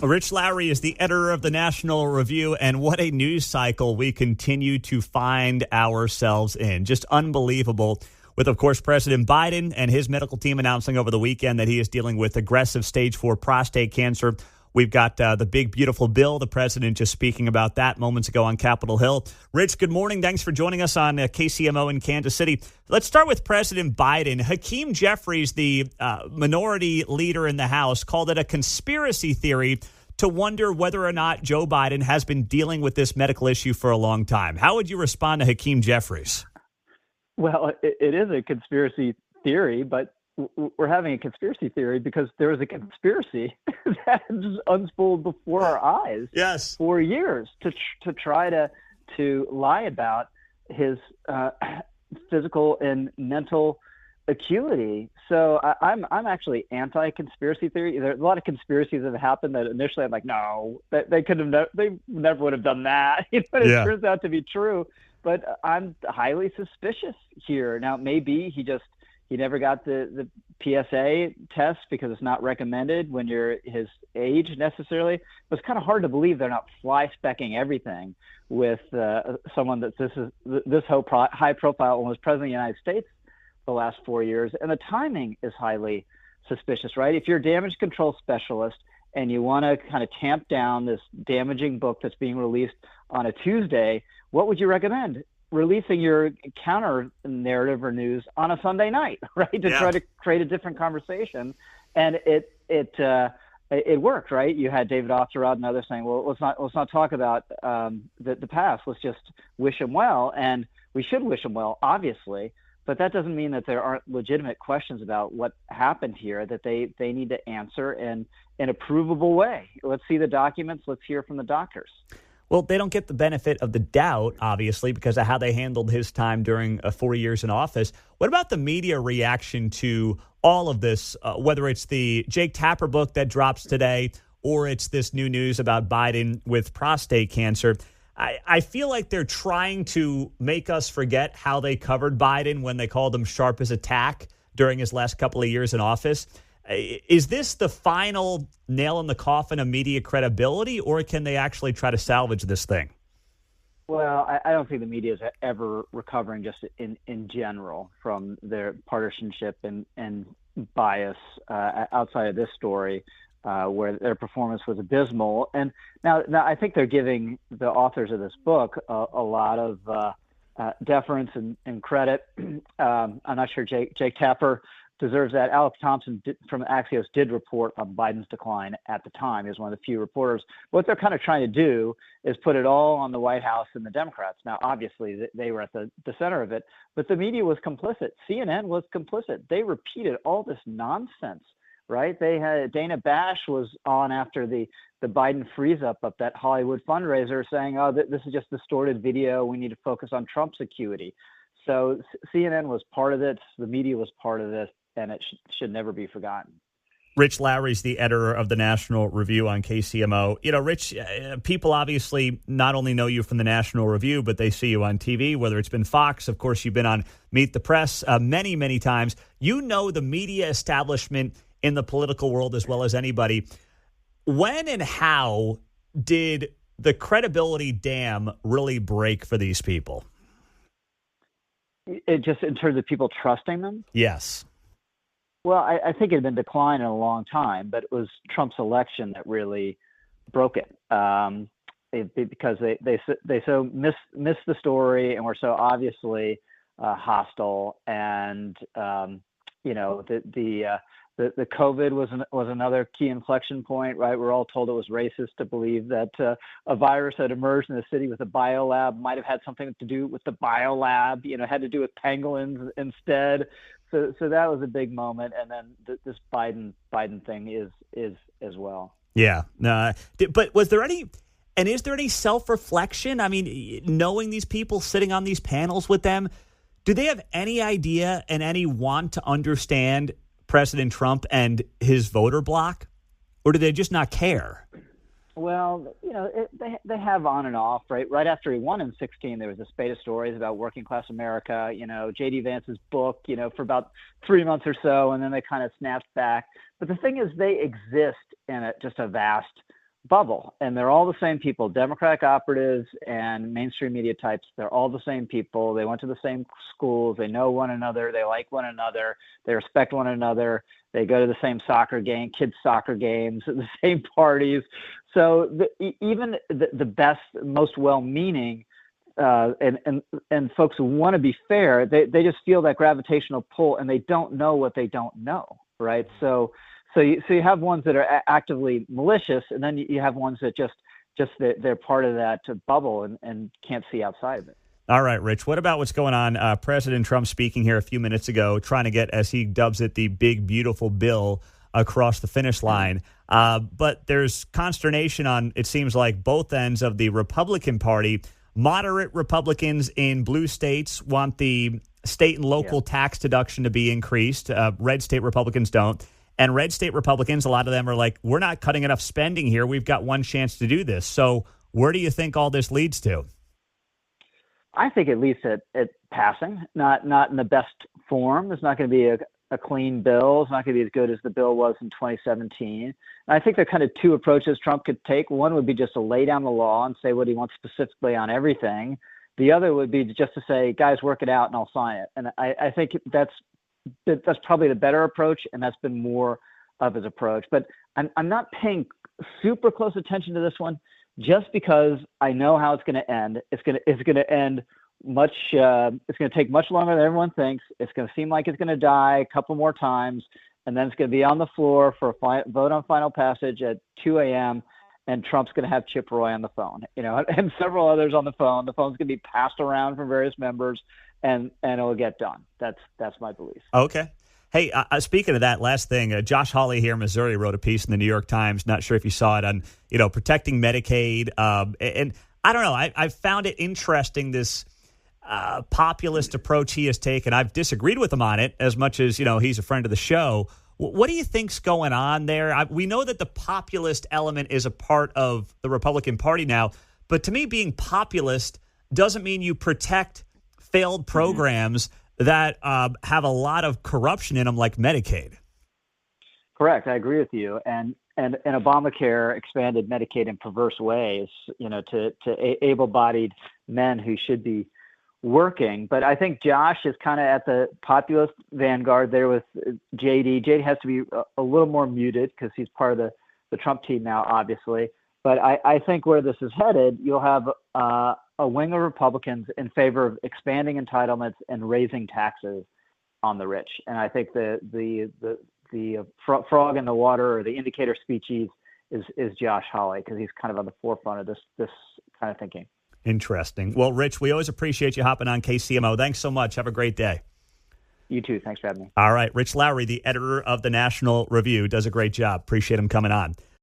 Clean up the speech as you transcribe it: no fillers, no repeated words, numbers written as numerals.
Rich Lowry is the editor of the National Review, and what a news cycle we continue to find ourselves in. Just unbelievable. With, of course, President Biden and his medical team announcing over the weekend that he is dealing with aggressive stage 4 prostate cancer. We've got the big, beautiful bill. The president just speaking about that moments ago on Capitol Hill. Rich, good morning. Thanks for joining us on KCMO in Kansas City. Let's start with President Biden. Hakeem Jeffries, the minority leader in the House, called it a conspiracy theory to wonder whether or not Joe Biden has been dealing with this medical issue for a long time. How would you respond to Hakeem Jeffries? Well, it is a conspiracy theory, but we're having a conspiracy theory because there was a conspiracy that unfolded before our eyes for years to try to lie about his physical and mental acuity. So I'm actually anti-conspiracy theory. There are a lot of conspiracies that have happened that initially I'm like, no, they never would have done that. It turns out to be true, but I'm highly suspicious here. Now, maybe he never got the PSA test because it's not recommended when you're his age necessarily. But it's kind of hard to believe they're not fly-specking everything with someone that this high-profile was president of the United States the last 4 years. And the timing is highly suspicious, right? If you're a damage control specialist and you want to kind of tamp down this damaging book that's being released on a Tuesday, what would you recommend? Releasing your counter narrative or news on a Sunday night, right? To try to create a different conversation. And it worked, right? You had David Osterrod and others saying, well, let's not talk about the past. Let's just wish him well. And we should wish him well, obviously. But that doesn't mean that there aren't legitimate questions about what happened here that they need to answer in a provable way. Let's see the documents. Let's hear from the doctors. Well, they don't get the benefit of the doubt, obviously, because of how they handled his time during 4 years in office. What about the media reaction to all of this, whether it's the Jake Tapper book that drops today or it's this new news about Biden with prostate cancer? I feel like they're trying to make us forget how they covered Biden when they called him sharp as a tack during his last couple of years in office. Is this the final nail in the coffin of media credibility, or can they actually try to salvage this thing? Well, I don't think the media is ever recovering just in general from their partisanship and bias outside of this story, where their performance was abysmal. And now I think they're giving the authors of this book a lot of deference and credit. I'm not sure Jake Tapper deserves that. Alex Thompson from Axios did report on Biden's decline at the time. He was one of the few reporters. What they're kind of trying to do is put it all on the White House and the Democrats. Now, obviously, they were at the center of it, but the media was complicit. CNN was complicit. They repeated all this nonsense, right? They had Dana Bash was on after the Biden freeze-up of that Hollywood fundraiser saying, oh, this is just distorted video. We need to focus on Trump's acuity. So CNN was part of it. The media was part of this. And it should never be forgotten. Rich Lowry's the editor of the National Review on KCMO. You know, Rich, people obviously not only know you from the National Review, but they see you on TV, whether it's been Fox. Of course, you've been on Meet the Press many, many times. You know the media establishment in the political world as well as anybody. When and how did the credibility dam really break for these people? It just in terms of people trusting them? Yes. Well, I think it had been declining a long time, but it was Trump's election that really broke it, because they so missed the story and were so obviously hostile, and the COVID was another key inflection point, right? We're all told it was racist to believe that a virus that emerged in the city with a biolab might have had something to do with the biolab, had to do with pangolins instead. So that was a big moment, and then this Biden thing is as well. Yeah. But was there any, and is there any self-reflection? I mean, knowing these people, sitting on these panels with them, do they have any idea and any want to understand President Trump and his voter bloc, or do they just not care? Well, they have on and off, right? Right after he won in 2016, there was a spate of stories about working class America, J.D. Vance's book, for about 3 months or so, and then they kind of snapped back. But the thing is, they exist in just a vast bubble, and they're all the same people, Democratic operatives and mainstream media types. They're all the same people. They went to the same schools. They know one another. They like one another. They respect one another. They go to the same kids' soccer games, at the same parties. So even the best, most well-meaning and folks who want to be fair, they just feel that gravitational pull, and they don't know what they don't know, right? So you have ones that are actively malicious, and then you have ones that just they're part of that bubble and can't see outside of it. All right, Rich, what about what's going on? President Trump speaking here a few minutes ago, trying to get, as he dubs it, the big, beautiful bill across the finish line. But there's consternation on, it seems like, both ends of the Republican Party. Moderate Republicans in blue states want the state and local tax deduction to be increased. Red state Republicans don't. And red state Republicans, a lot of them are like, we're not cutting enough spending here. We've got one chance to do this. So where do you think all this leads to? I think it leads at passing, not in the best form. It's not going to be a clean bill. It's not going to be as good as the bill was in 2017. And I think there are kind of two approaches Trump could take. One would be just to lay down the law and say what he wants specifically on everything. The other would be just to say, guys, work it out and I'll sign it. And I think that's probably the better approach, and that's been more of his approach. But I'm not paying super close attention to this one, just because I know how it's going to end. It's going to end much. It's going to take much longer than everyone thinks. It's going to seem like it's going to die a couple more times, and then it's going to be on the floor for a vote on final passage at 2 a.m. And Trump's going to have Chip Roy on the phone, and several others on the phone. The phone's going to be passed around from various members, and it'll get done. That's my belief. Okay. Hey, speaking of that, last thing, Josh Hawley here in Missouri wrote a piece in the New York Times. Not sure if you saw it on, protecting Medicaid. And I don't know. I found it interesting, this populist approach he has taken. I've disagreed with him on it as much as, he's a friend of the show. What do you think's going on there? We know that the populist element is a part of the Republican Party now, but to me, being populist doesn't mean you protect failed programs that have a lot of corruption in them, like Medicaid. Correct. I agree with you. And Obamacare expanded Medicaid in perverse ways, to able-bodied men who should be working. But I think Josh is kind of at the populist vanguard there with JD. JD has to be a little more muted because he's part of the Trump team now, obviously. But I think where this is headed, you'll have a wing of Republicans in favor of expanding entitlements and raising taxes on the rich. And I think the frog in the water, or the indicator species, is Josh Hawley, because he's kind of on the forefront of this kind of thinking. Interesting. Well, Rich, we always appreciate you hopping on KCMO. Thanks so much. Have a great day. You too. Thanks for having me. All right. Rich Lowry, the editor of the National Review, does a great job. Appreciate him coming on.